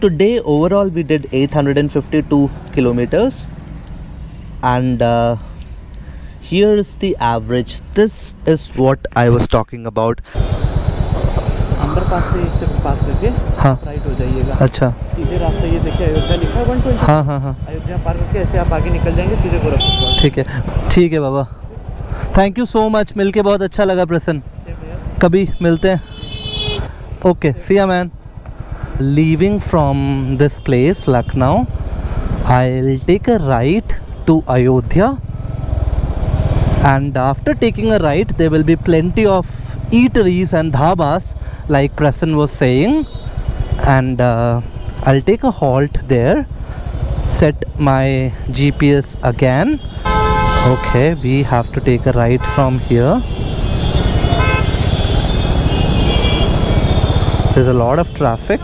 Today overall we did 852 kilometers, and here's the average. This is what I was talking about. अंबर पास से इससे पास करके हाँ right हो जाइएगा। अच्छा सीधे रास्ते ये देखिए अयोध्या लिखा है 120। हाँ हाँ हाँ अयोध्या पार करके ऐसे आप आगे निकल जाएंगे सीधे गोरखपुर। ठीक है बाबा, थैंक यू सो मच, मिलके बहुत अच्छा लगा प्रसन्न, कभी मिलते हैं। ओके सी या man. Leaving from this place Lucknow, I'll take a right to Ayodhya, and after taking a right there will be plenty of eateries and dhabas like Prasann was saying, and I'll take a halt there, set my GPS again. Okay, we have to take a right from here. There's a lot of traffic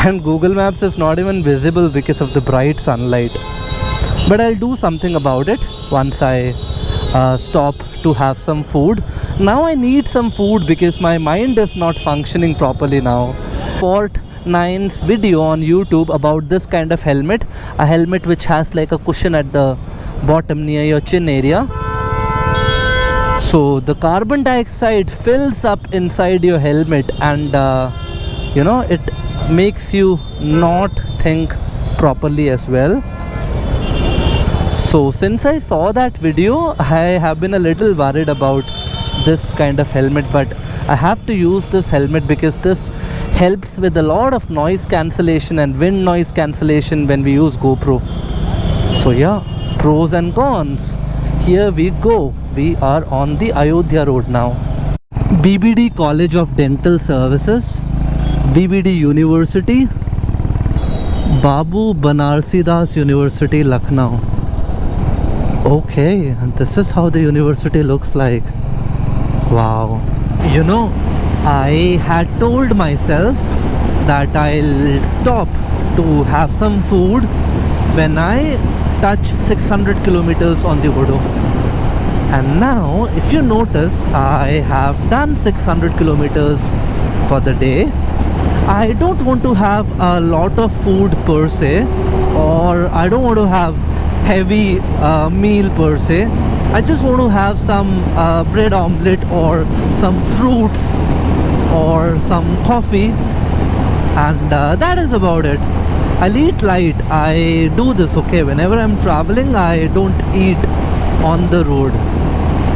and Google Maps is not even visible because of the bright sunlight, but I'll do something about it once I stop to have some food. Now I need some food because my mind is not functioning properly now. Part 9's video on YouTube about this kind of helmet, a helmet which has like a cushion at the bottom near your chin area, so the carbon dioxide fills up inside your helmet, and it makes you not think properly as well. So since I saw that video, I have been a little worried about this kind of helmet, but I have to use this helmet because this helps with a lot of noise cancellation and wind noise cancellation when we use GoPro. So yeah, pros and cons. Here we go. We are on the Ayodhya road now. BBD College of Dental Services, BBD University, Babu Banarsi Das University, Lucknow. Okay, and this is how the university looks like. Wow. I had told myself that I'll stop to have some food when I touch 600 kilometers on the Odo. And now, if you noticed, I have done 600 kilometers for the day. I don't want to have a lot of food per se, or I don't want to have heavy meal per se. I just want to have some bread omelette or some fruits or some coffee, and that is about it. I'll eat light. I do this, okay, whenever I'm traveling, I don't eat on the road.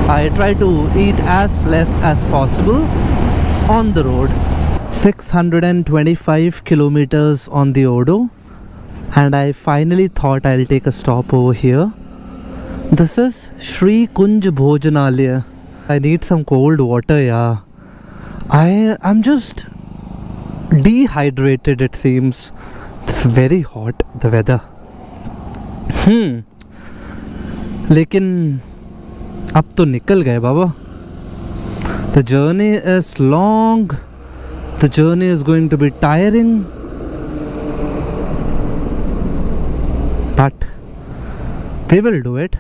I try to eat as less as possible on the road. 625 kilometers on the Odo, and I finally thought I'll take a stop over here. This is Shri Kunj Bhojanalaya. I need some cold water, yeah. I'm just dehydrated, it seems. It's very hot, the weather. लेकिन अब तो निकल गए बाबा. The journey is long. The journey is going to be tiring. But we will do it.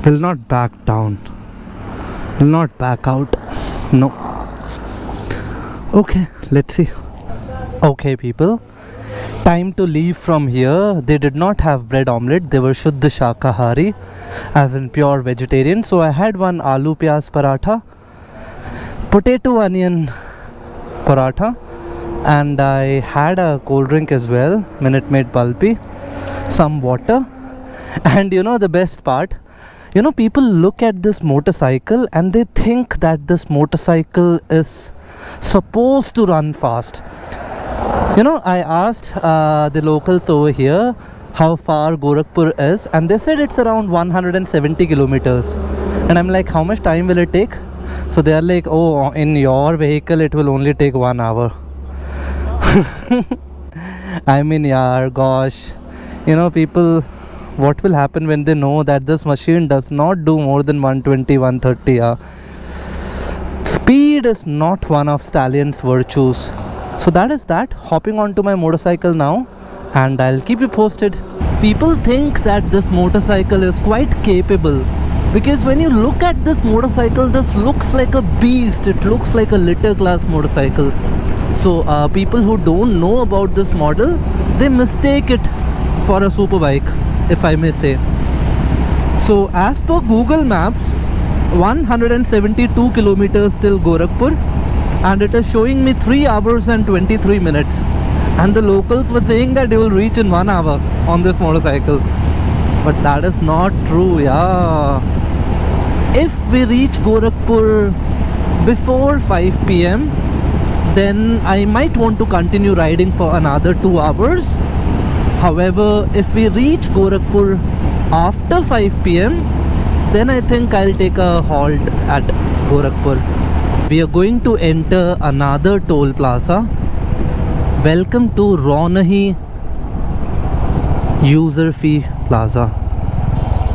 Will not back down. Will not back out. No. Okay, let's see. Okay, people. Time to leave from here. They did not have bread omelette. They were Shuddha Shakahari, as in pure vegetarian. So I had one aloo pyaz paratha, potato onion paratha, and I had a cold drink as well, Minute Maid Pulpy, some water. And the best part, people look at this motorcycle and they think that this motorcycle is supposed to run fast. I asked the locals over here how far Gorakhpur is, and they said it's around 170 kilometers. And I'm like, how much time will it take? So they are like, oh, in your vehicle it will only take 1 hour. I mean, yeah, gosh, people, what will happen when they know that this machine does not do more than 120, 130? Yeah. Speed is not one of Stallion's virtues. So that is that. Hopping onto my motorcycle now, and I'll keep you posted. People think that this motorcycle is quite capable, because when you look at this motorcycle, this looks like a beast. It looks like a litter class motorcycle. So people who don't know about this model, they mistake it for a super bike, if I may say. So as per Google Maps, 172 kilometers till Gorakhpur, and it is showing me 3 hours and 23 minutes. And the locals were saying that they will reach in 1 hour on this motorcycle. But that is not true, yeah. If we reach Gorakhpur before 5 p.m, then I might want to continue riding for another 2 hours. However, if we reach Gorakhpur after 5 p.m, then I think I'll take a halt at Gorakhpur. We are going to enter another toll plaza. Welcome to Ronahi User Fee Plaza.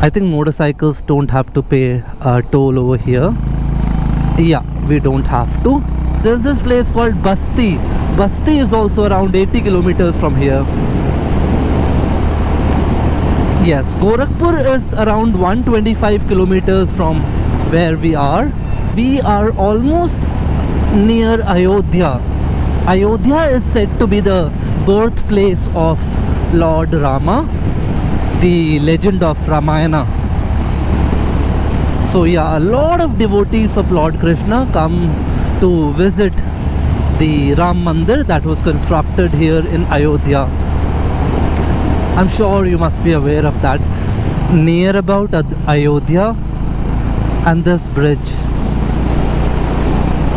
I think motorcycles don't have to pay a toll over here. Yeah, we don't have to. There's this place called Basti. Basti is also around 80 kilometers from here. Yes, Gorakhpur is around 125 kilometers from where we are. We are almost near Ayodhya. Ayodhya is said to be the birthplace of Lord Rama, the legend of Ramayana. So yeah, a lot of devotees of Lord Krishna come to visit the Ram Mandir that was constructed here in Ayodhya. I'm sure you must be aware of that. Near about Ayodhya and this bridge.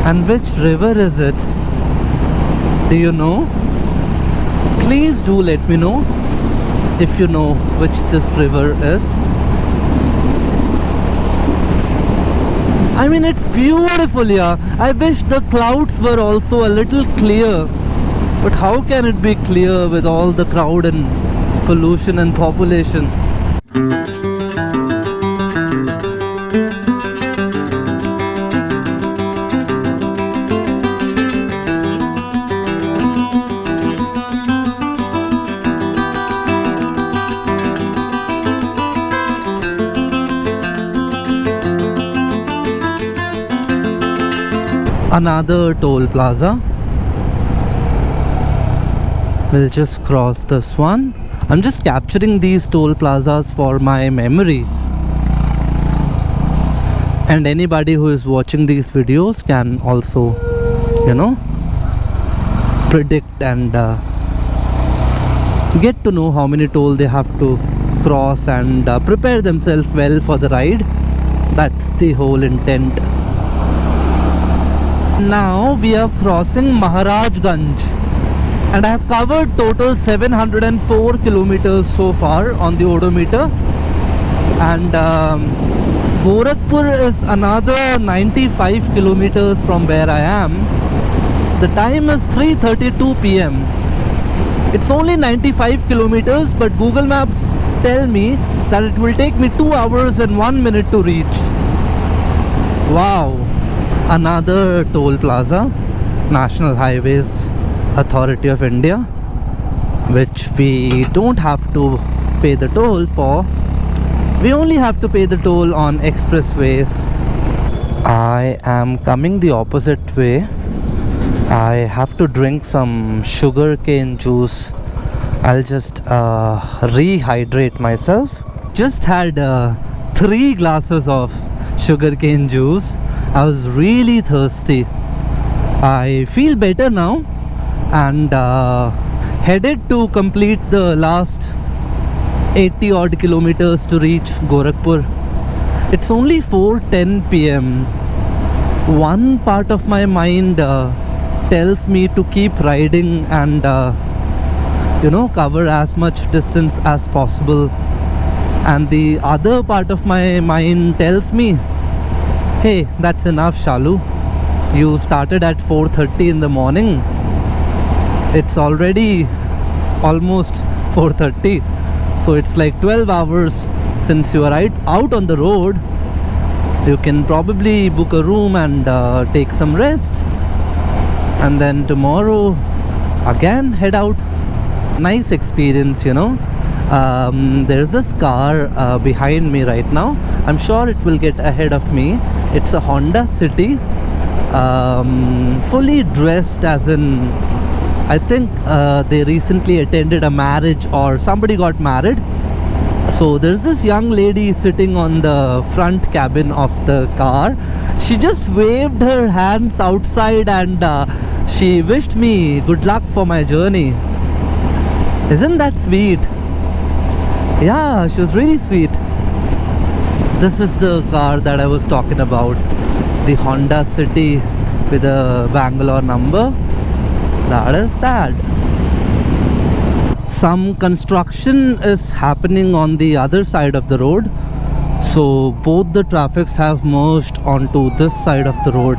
And which river is it? Do you know? Please do let me know if you know which this river is. I mean, it's beautiful, yeah. I wish the clouds were also a little clear. But how can it be clear with all the crowd and pollution and population? Another toll plaza. We'll just cross this one. I'm just capturing these toll plazas for my memory. And anybody who is watching these videos can also, you know, predict and get to know how many toll they have to cross and prepare themselves well for the ride. That's the whole intent. Now we are crossing Maharajganj, and I have covered total 704 kilometers so far on the odometer, and Gorakhpur is another 95 kilometers from where I am. The time is 3:32 p.m. It's only 95 kilometers, but Google Maps tell me that it will take me 2 hours and 1 minute to reach. Wow. Another toll plaza, National Highways Authority of India, which we don't have to pay the toll for. We only have to pay the toll on expressways. I am coming the opposite way. I have to drink some sugarcane juice. I'll just rehydrate myself. Just had 3 glasses of sugarcane juice. I was really thirsty. I feel better now and headed to complete the last 80 odd kilometers to reach Gorakhpur. It's only 4:10 p.m. One part of my mind tells me to keep riding and cover as much distance as possible, and the other part of my mind tells me, hey, that's enough, Shalu. You started at 4:30 in the morning. It's already almost 4:30. So it's like 12 hours since you are out on the road. You can probably book a room and take some rest. And then tomorrow again head out. Nice experience, There's this car behind me right now. I'm sure it will get ahead of me. It's a Honda City, fully dressed, as in, I think they recently attended a marriage or somebody got married. So there's this young lady sitting on the front cabin of the car. She just waved her hands outside and she wished me good luck for my journey. Isn't that sweet? Yeah, she was really sweet. This is the car that I was talking about, the Honda City with a Bangalore number. That is that. Some construction is happening on the other side of the road, so both the traffics have merged onto this side of the road.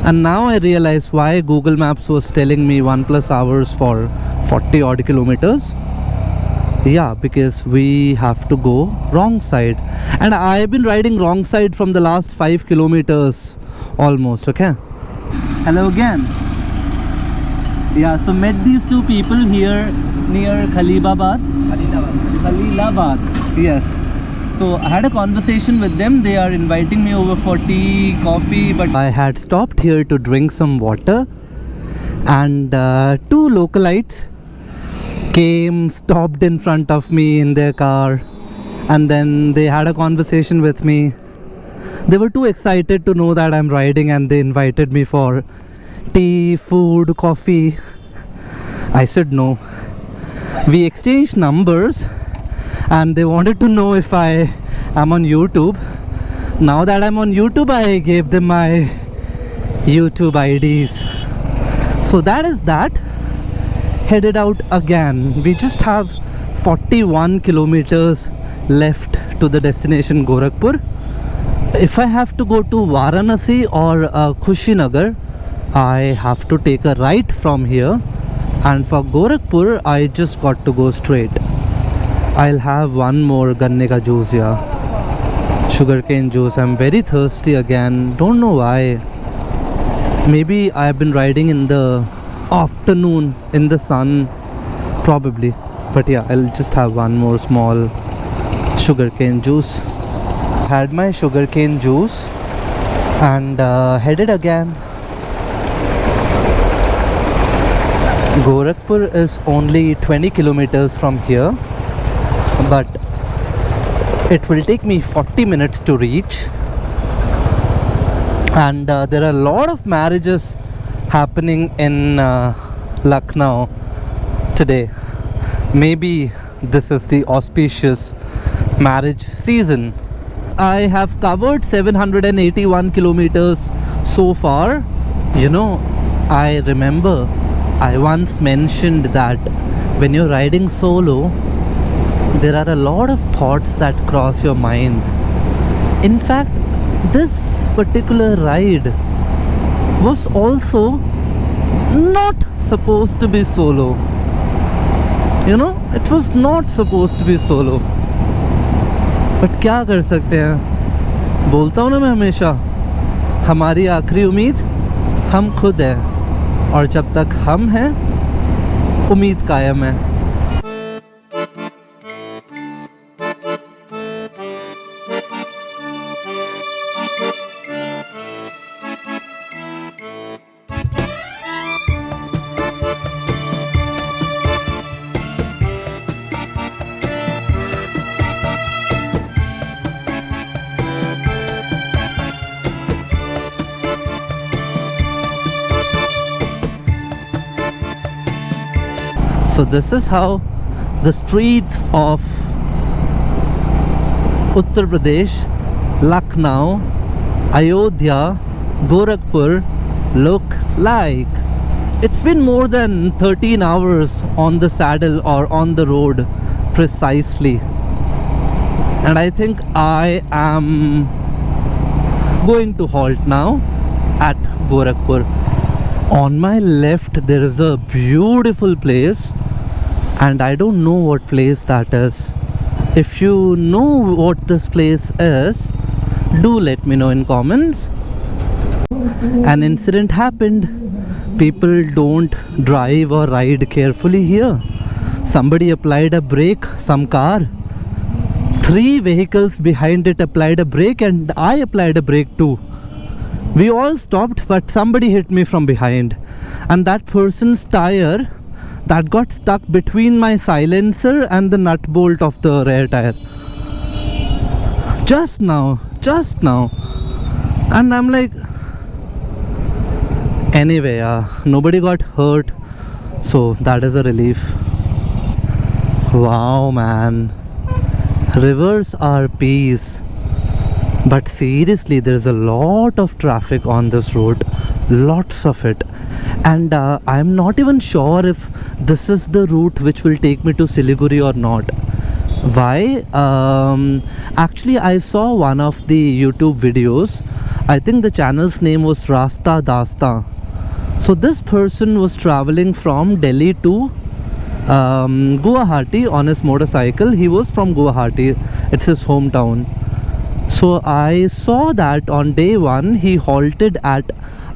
And now I realize why Google Maps was telling me 1+ hours for 40 odd kilometers. Yeah, because we have to go wrong side, and I've been riding wrong side from the last 5 kilometers almost. Okay, hello again. Yeah, so met these two people here near Khalilabad. Yes. So I had a conversation with them. They are inviting me over for tea, coffee, but I had stopped here to drink some water, and two localites came, stopped in front of me in their car, and then they had a conversation with me. They were too excited to know that I'm riding, and they invited me for tea, food, coffee. I said no. We exchanged numbers and they wanted to know if I am on YouTube. Now that I'm on YouTube, I gave them my YouTube IDs. So that is that. Headed out again. We just have 41 kilometers left to the destination Gorakhpur. If I have to go to Varanasi or Khushinagar, I have to take a right from here, and for Gorakhpur I just got to go straight. I'll have one more ganne ka juice here, sugarcane juice. I'm very thirsty again, don't know why. Maybe I've been riding in the afternoon in the sun, probably. But yeah, I'll just have one more small sugarcane juice. Had my sugarcane juice and headed again. Gorakhpur is only 20 kilometers from here, but it will take me 40 minutes to reach. And there are a lot of marriages happening in Lucknow today. Maybe this is the auspicious marriage season. I have covered 781 kilometers so far. You know, I remember I once mentioned that when you're riding solo, there are a lot of thoughts that cross your mind. In fact, this particular ride was also not supposed to be solo. You know, it was not supposed to be solo. But क्या कर सकते हैं, बोलता हूँ ना मैं हमेशा, हमारी आखिरी उम्मीद हम खुद हैं, और जब तक हम हैं उम्मीद कायम है. So this is how the streets of Uttar Pradesh, Lucknow, Ayodhya, Gorakhpur look like. It's been more than 13 hours on the saddle or on the road precisely, and I think I am going to halt now at Gorakhpur. On my left there is a beautiful place, and I don't know what place that is. If you know what this place is, do let me know in comments. An incident happened. People don't drive or ride carefully here. Somebody applied a brake, some car. 3 vehicles behind it applied a brake, and I applied a brake too. We all stopped, but somebody hit me from behind, and that person's tire that got stuck between my silencer and the nut bolt of the rear tire. Just now. And I'm like, anyway, nobody got hurt, so that is a relief. Wow, man. Rivers are peace. But seriously, there's a lot of traffic on this road. Lots of it. And I'm not even sure if this is the route which will take me to Siliguri or not. Why? Actually, I saw one of the YouTube videos. I think the channel's name was Rasta Dasta. So this person was traveling from Delhi to Guwahati on his motorcycle. He was from Guwahati. It's his hometown. So I saw that on day one he halted at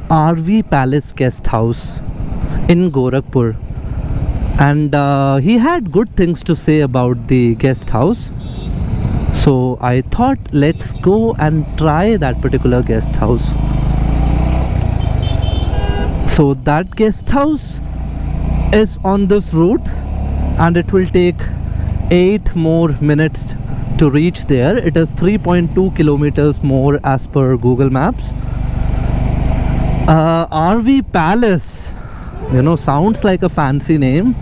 RV Palace Guest House in Gorakhpur, and he had good things to say about the guest house. So I thought, let's go and try that particular guest house. So that guest house is on this route, and it will take 8 more minutes to reach there. It is 3.2 kilometers more as per Google Maps. RV Palace, sounds like a fancy name.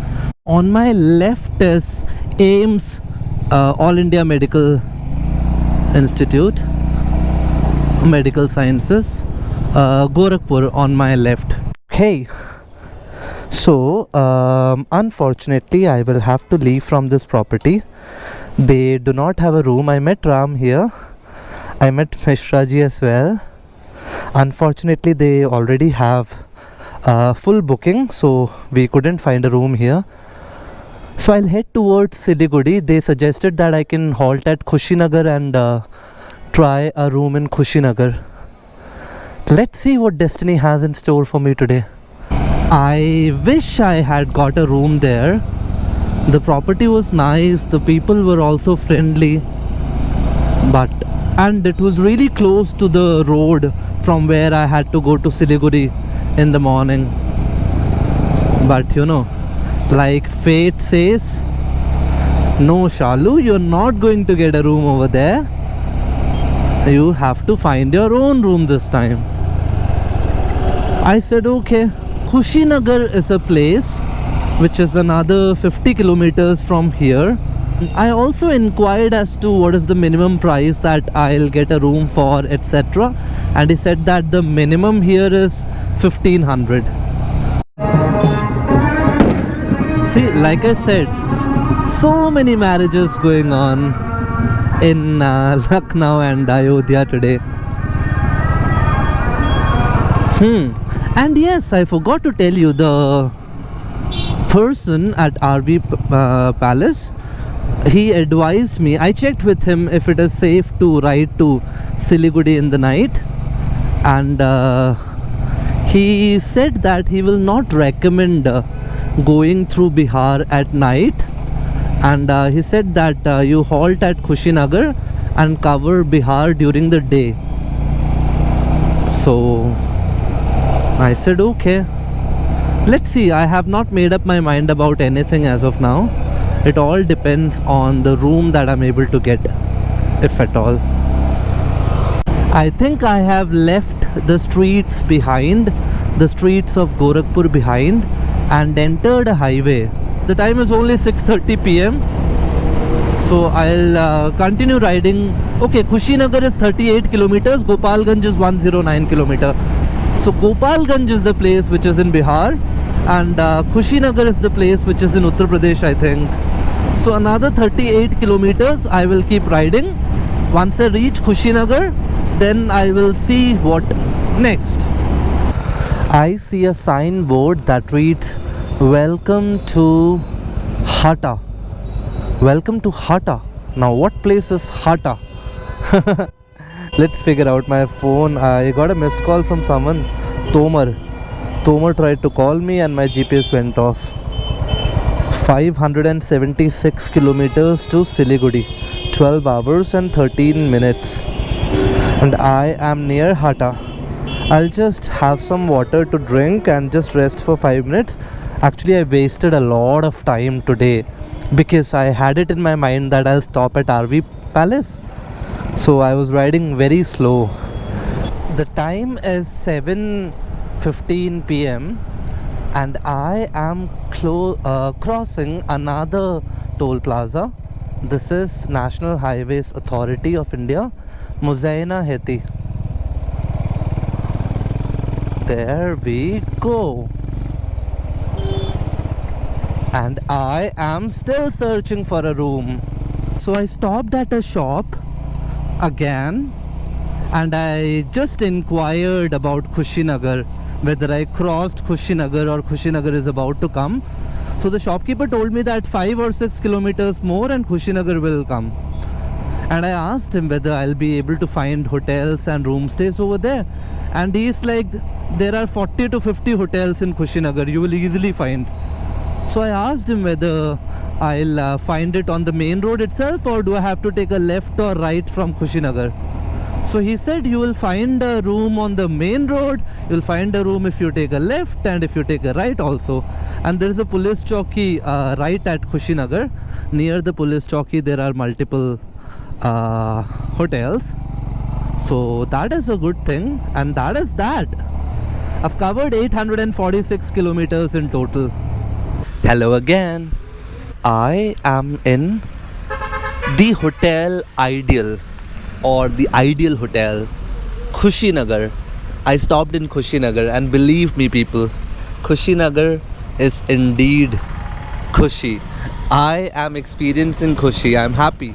On my left is AIMS, All India Medical Institute, Medical Sciences, Gorakhpur on my left. Hey, so unfortunately I will have to leave from this property. They do not have a room. I met Ram here. I met Mishra ji as well. Unfortunately, they already have full booking, so we couldn't find a room here. So I'll head towards Siliguri. They suggested that I can halt at Khushinagar and try a room in Khushinagar. Let's see what destiny has in store for me today. I wish I had got a room there. The property was nice, the people were also friendly, and it was really close to the road from where I had to go to Siliguri in the morning. But like fate says, no Shalu, you're not going to get a room over there. You have to find your own room this time. I said okay. Khushinagar is a place which is another 50 kilometers from here. I also inquired as to what is the minimum price that I'll get a room for, etc. And he said that the minimum here is 1500. See, like I said, so many marriages going on in Lucknow and Ayodhya today. And yes, I forgot to tell you, the person at RV Palace, he advised me, I checked with him if it is safe to ride to Siliguri in the night, and he said that he will not recommend going through Bihar at night, and he said that you halt at Khushinagar and cover Bihar during the day. So I said okay. Let's see, I have not made up my mind about anything as of now. It all depends on the room that I'm able to get, if at all. I think I have left the streets behind, the streets of Gorakhpur behind, and entered a highway. The time is only 6:30 PM. So I'll continue riding. Okay, Khushinagar is 38 kilometers, Gopalganj is 109 kilometers. So Gopalganj is the place which is in Bihar, and Khushinagar is the place which is in Uttar Pradesh, I think. So another 38 kilometers I will keep riding. Once I reach Khushinagar, then I will see what next. I see a signboard that reads, "Welcome to Hata." Welcome to Hata. Now what place is Hata? Let's figure out. My phone, I got a missed call from someone. Tomar tried to call me and my GPS went off. 576 kilometers to Siliguri, 12 hours and 13 minutes, and I am near Hata. I'll just have some water to drink and just rest for 5 minutes. Actually, I wasted a lot of time today because I had it in my mind that I'll stop at RV Palace. So I was riding very slow. The time is 7:15 p.m. and I am crossing another toll plaza. This is National Highways Authority of India, Muzaina Heti. There we go. And I am still searching for a room. So I stopped at a shop again and I just inquired about Khushinagar, whether I crossed Khushinagar or Khushinagar is about to come. So the shopkeeper told me that 5 or 6 kilometers more and Khushinagar will come. And I asked him whether I'll be able to find hotels and room stays over there. And he's like, there are 40 to 50 hotels in Khushinagar, you will easily find. So I asked him whether I'll find it on the main road itself or do I have to take a left or right from Khushinagar. So he said you will find a room on the main road, you'll find a room if you take a left and if you take a right also. And there is a police chowki right at Khushinagar. Near the police chowki there are multiple hotels. So that is a good thing, and that is that. I've covered 846 kilometers in total. Hello again. I am in the Hotel Ideal or the Ideal Hotel, Khushinagar. I stopped in Khushinagar and believe me people, Khushinagar is indeed Khushi. I am experiencing Khushi. I'm happy.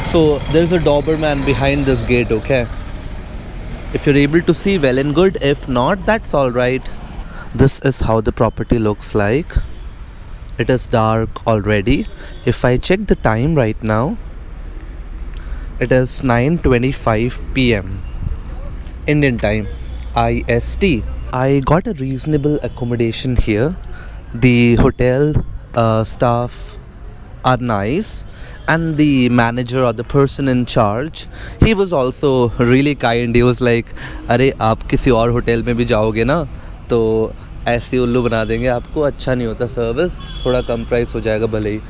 So there's a Doberman behind this gate, okay? If you're able to see, well and good. If not, that's alright. This is how the property looks like. It is dark already. If I check the time right now, it is 9:25 p.m. Indian time, IST. I got a reasonable accommodation here. The hotel staff are nice, and the manager or the person in charge, he was also really kind. He was like, अरे आप किसी और hotel में भी जाओगे ना तो ऐसे उल्लू बना देंगे आपको, अच्छा नहीं होता सर्विस, थोड़ा कम प्राइस हो जाएगा भले ही.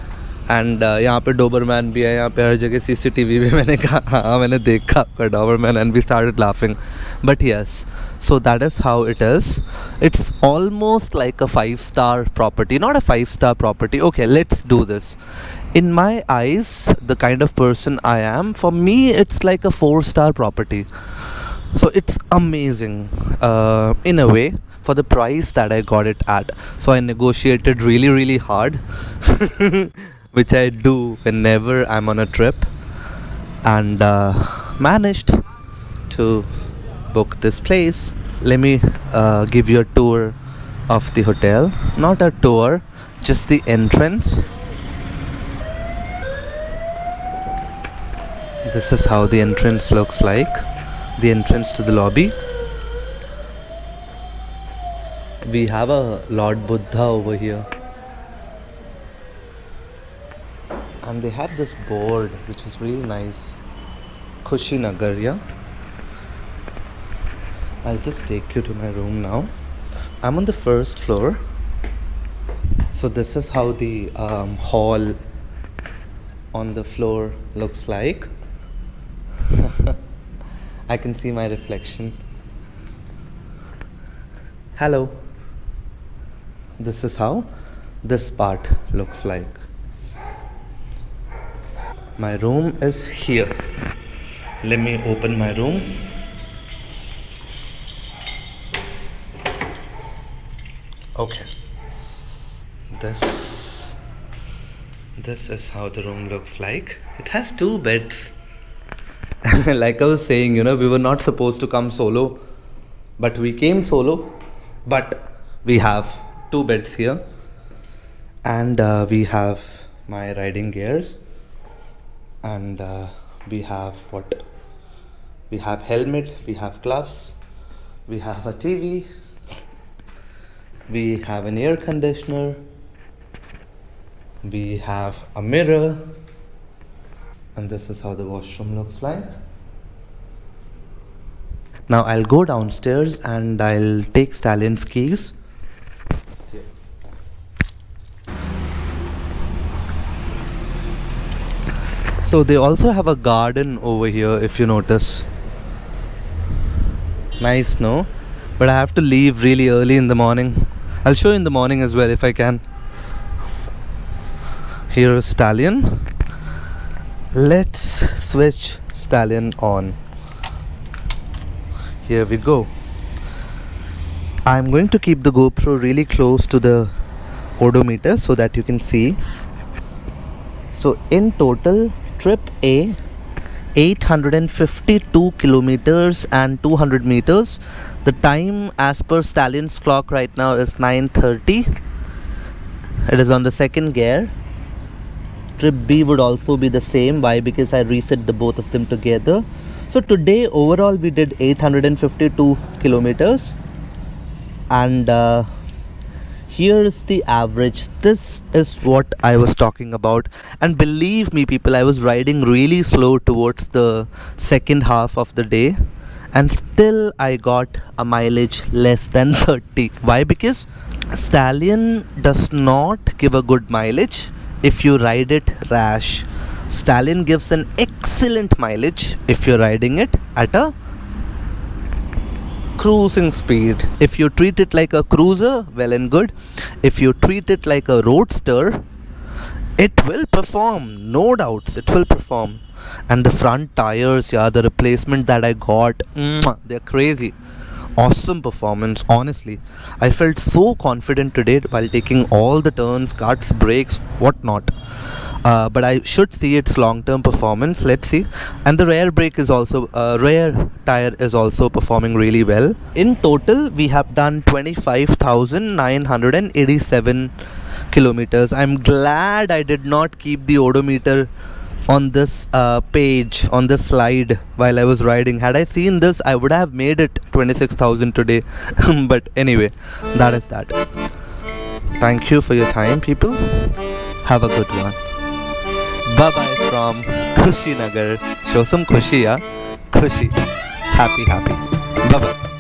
एंड यहाँ पे डोबरमैन भी है, यहाँ पे हर जगह CCTV भी. मैंने कहा हाँ मैंने देखा आपका Doberman and we started laughing. But yes, so that is how it is. It's almost like a 5-star property, not a 5-star property. Okay, let's do this. In my eyes, the kind of person I am, for me it's like a 4-star property. So it's amazing in a way for the price that I got it at. So I negotiated really hard which I do whenever I'm on a trip, and managed to book this place. Let me give you a tour of the hotel. Not a tour, just the entrance. This is how the entrance looks like. The entrance to the lobby. We have a Lord Buddha over here. And they have this board which is really nice. Khushinagar, yeah? I'll just take you to my room now. I'm on the first floor. So this is how the hall on the floor looks like. I can see my reflection. Hello. This is how this part looks like. My room is here. Let me open my room. Okay. This is how the room looks like. It has 2 beds. Like I was saying, we were not supposed to come solo, but we came solo. But we have 2 beds here, and we have my riding gears, and we have what? We have helmet, we have gloves, we have a TV, we have an air conditioner, we have a mirror, and this is how the washroom looks like. Now I'll go downstairs and I'll take Stallion's keys. So they also have a garden over here, if you notice. Nice, no? But I have to leave really early in the morning. I'll show you in the morning as well if I can. Here is Stallion. Let's switch Stallion on. Here we go. I'm going to keep the GoPro really close to the odometer so that you can see. So in total, trip A, 852 kilometers and 200 meters. The time as per Stallion's clock right now is 9:30. It is on the second gear. Trip B would also be the same. Why? Because I reset the both of them together. So today overall we did 852 kilometers, and here's the average. This is what I was talking about, and believe me people, I was riding really slow towards the second half of the day, and still I got a mileage less than 30. Why? Because Stallion does not give a good mileage if you ride it rash. Stallion gives an excellent mileage if you're riding it at a cruising speed. If you treat it like a cruiser, well and good. If you treat it like a roadster, it will perform, no doubts, it will perform. And the front tires, yeah, the replacement that I got, they're crazy. Awesome performance, honestly. I felt so confident today while taking all the turns, cuts, brakes, whatnot. But I should see its long-term performance. Let's see. And the rear brake is also, rear tire is also performing really well. In total, we have done 25,987 kilometers. I'm glad I did not keep the odometer on this page, on this slide while I was riding. Had I seen this, I would have made it 26,000 today. But anyway, that is that. Thank you for your time, people. Have a good one. Bye bye from Khushinagar. Show some khushi, yeah? Khushi. Happy. Bye bye.